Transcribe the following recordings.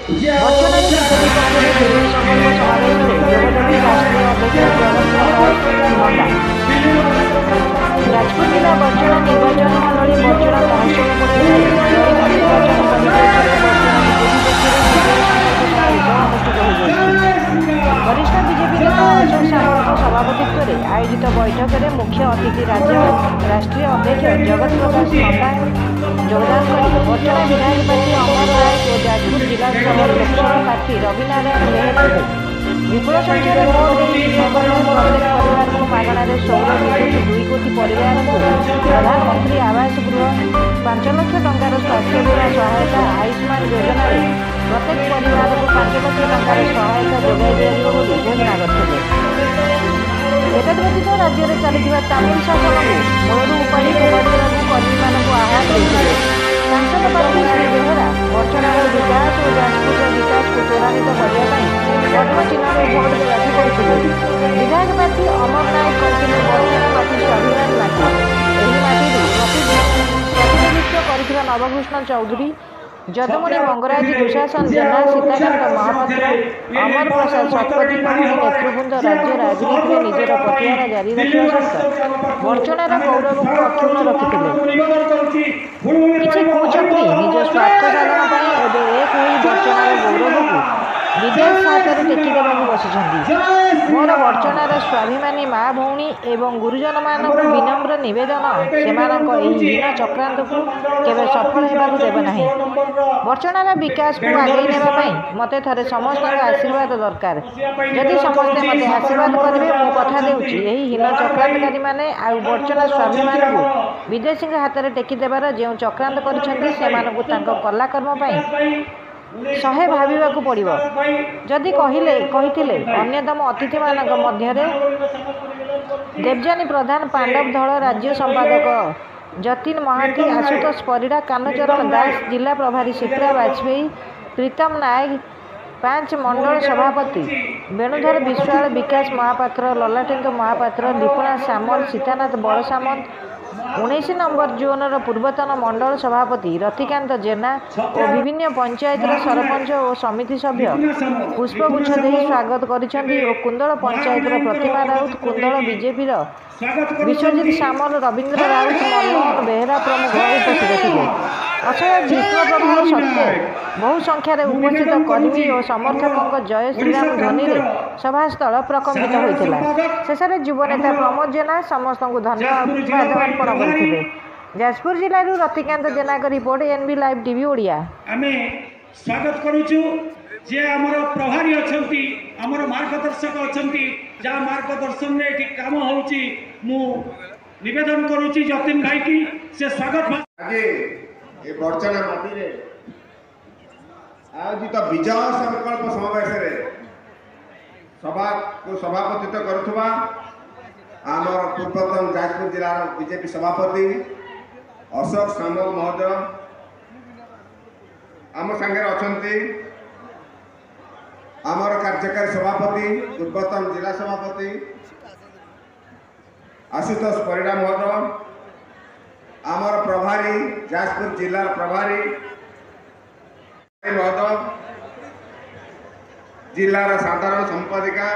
बच्चनारी BJP पक्षर विभिन्न संकल्प समावेश जोगदेवी राष्ट्रीय अध्यक्ष जाजपुर जिला बच्चना निर्वाचन मंडली बच्चना तहसील निर्वाचन वरिष्ठ बीजेपी नेता अशोक सामल सभापतित्व में आयोजित बैठक में मुख्य अतिथि राज्य राष्ट्रीय अध्यक्ष जगत प्रकाश नड्डा योगदान कर बच्चना विधायक प्रार्थी अमर राय और जाजपुर जिला सदर लोकसभा प्रार्थी रविनारायण बेहेरा विपुल संख्यार भोट प्रत्येक परिवार को मागणार सौर विद्युत 2 कोटी परिवार को प्रधानमंत्री आवास गृह 5 लाख टंकार स्वास्थ्य बीमा सहायता आयुष्मान योजना प्रत्येक परिवार को 5 लाख टंकार सहायता जोगाई दिया घोषणा करते। एतद्व्यतीत राज्य में चलता तमिल शासन को मूलू उपाड़ी फोपाड़ी कर्मी को आह्वान देते। सांसद प्रार्थी श्री बेहेरा बच्चनार विकास और जाजपुर विकास को त्वरान्वित करने पद्म चिन्ह में भोट देवाक कहते। विधायक प्रार्थी अमर नायक कहते बच्चना माटी स्वाभिमान माटी यही माटी प्रतिनिधित्व कर नवकृष्ण चौधरी जदुमणि मंगराज दुशासन जेना सीताकांत महापात्र अमर प्रसाद शतपथी नेतृवृंद राज्य राजनीति में निजर पटियारा जारी रखा सहित बच्चनार गौरव को अक्षुण्ण रखिते। किसी कुचक्री निज स्वार्थ साधन एक हो बच्चनार गौरव को विदेश हाथ में टेकिदेवा बसी मोर बच्चनार स्वाभिमानी माँ भौणी एवं गुरुजन मानक विनम्र नवेदन से हीन चक्रांत को केवल सफल होगा देवना। बच्चनार विकास को आगे नापी मत थे समस्त आशीर्वाद दरकार जदि समस्ते मत आशीर्वाद करेंगे मो कथा देउछि हीन चक्रांतकारी मैंने आउ बच्चना स्वाभिमान को विदेशी हाथ में टेकिदेवार जो चक्रांत कर कलाकर्म शहे भाविबाकू पड़िबो। जदि कहिथिले अन्यतम अतिथि मानक मध्य देवजानी प्रधान पांडव दल राज्य संपादक जतिन महांती आशुतोष परिड़ा कानचरण दास जिला प्रभारी शिप्रा वाजपेयी प्रीतम नायक 5 मंडल सभापति वेणुधर विश्वाल विकास महापात्र ललाटेन्द्र महापात्र दीपना सामल सीतानाथ बड़ सामंत 19 नंबर जोनर पूर्वतन मंडल सभापति रतिकांत जेना और विभिन्न पंचायतर सरपंच और समिति सभ्य पुष्पगुच्छ दे स्वागत करिसेंती और कुंदल पंचायतर प्रतिमा राउत कुंदल बीजेपी विश्वजित सामल रवींद्र राउत मनमोहन बेहेरा प्रमुख उपस्थित थे। असह्य ग्रीष्म प्रभाव सत्वे बहु संख्यार उपस्थित कर्मी और समर्थकों जय श्रीराम ध्वनि सभास्थल प्रकम्पित होता। शेष में युवनेता प्रमोद जेना समस्त को धन्यवाद अर्पण करते। जाजपुर जिलूर Ratikant Jena report NB live TV Odia. आमे स्वागत करूछु जे हमर प्रभारी अछंती हमर मार्गदर्शक अछंती जा मार्गदर्शन में एठी काम होउची मु निवेदन करूची जतिन भाई की से स्वागत आगे ए बच्चना माटी रे आयोजित विजय संकल्प समावेश रे सभा को सभापतित्व करुथबा आमर पूर्वतन जाजपुर जिला बीजेपी सभापति अशोक सामल महोदय आम संगे अछंती आमर कार्यकारी सभापति पूर्वतन जिला सभापति आशुतोष परिड़ा महोदय आमर प्रभारी जाजपुर जिला प्रभारी महोदय जिलार साधारण संपादिका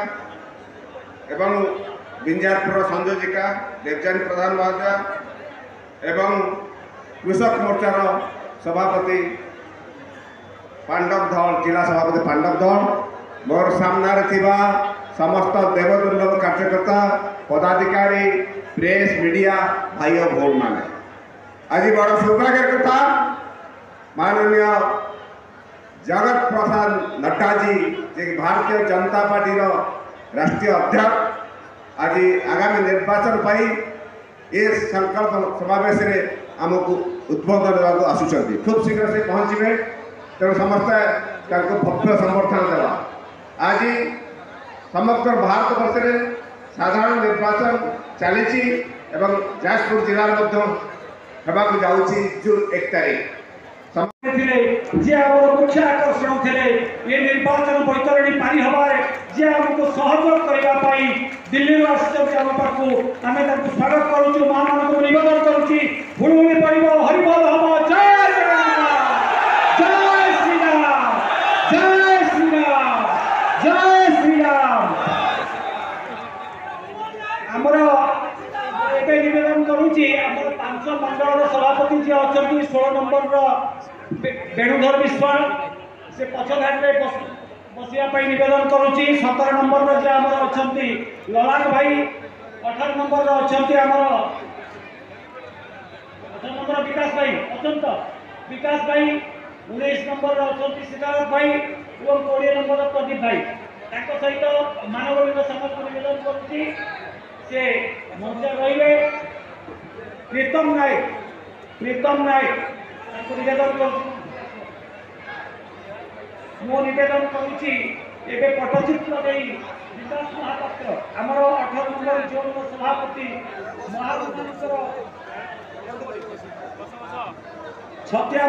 एवं विंजारपुर संयोजिका देवजानी प्रधान महोदय एवं कृषक मोर्चार सभापति पांडव दल जिला सभापति पांडव दल मोर सामने थिबा समस्त देवदुर्लभ कार्यकर्ता पदाधिकारी प्रेस मीडिया भाई और भौण माने आज बड़ सौभाग्य कथा माननीय जगत प्रसाद नड्डा जी जे भारतीय जनता पार्टी राष्ट्रीय अध्यक्ष आज आगामी निर्वाचन पाई ए संकल्प समावेश रे आमको उद्बोधन देवाक आसुचंती खूब शीघ्र से पहुँचे तेणु समस्ते भव्य समर्थन देवा आज समग्र भारत वर्ष में साधारण निर्वाचन चली एवं जाजपुर जिला होगाक जाऊँगी जून 1 तारीख मुख्य आकर्षण थे ये निर्वाचन बैतरणी पारी हबारे जे हमको सहयोग करने दिल्ली आसी आम पाखु आम स्वागत करुँ माँ मान निवेदन करुँची भूमि पड़ो हरिबोल हम जय जय श्रीराम जय नंबर वेणुधर विश्वाल से पछ धारे बसिया नवेदन करुच्ची। 17 नंबर जे आमर अच्छा ललाट भाई, 18 नंबर अच्छा आमर 18 नंबर विकास भाई अत्यंत विकास भाई, 19 नंबर अच्छा सिद्धार्थ भाई और 20 नंबर प्रदीप भाई। सहित मानव समस्त नवेदन करुच्ची से मंच रे। प्रीतम नायक निवेदन कर निवेदन करुच्ची एवं पट्टचित्र दे विकास महापात्र आमर 18 नंबर जोन सभापति महापुर छतिया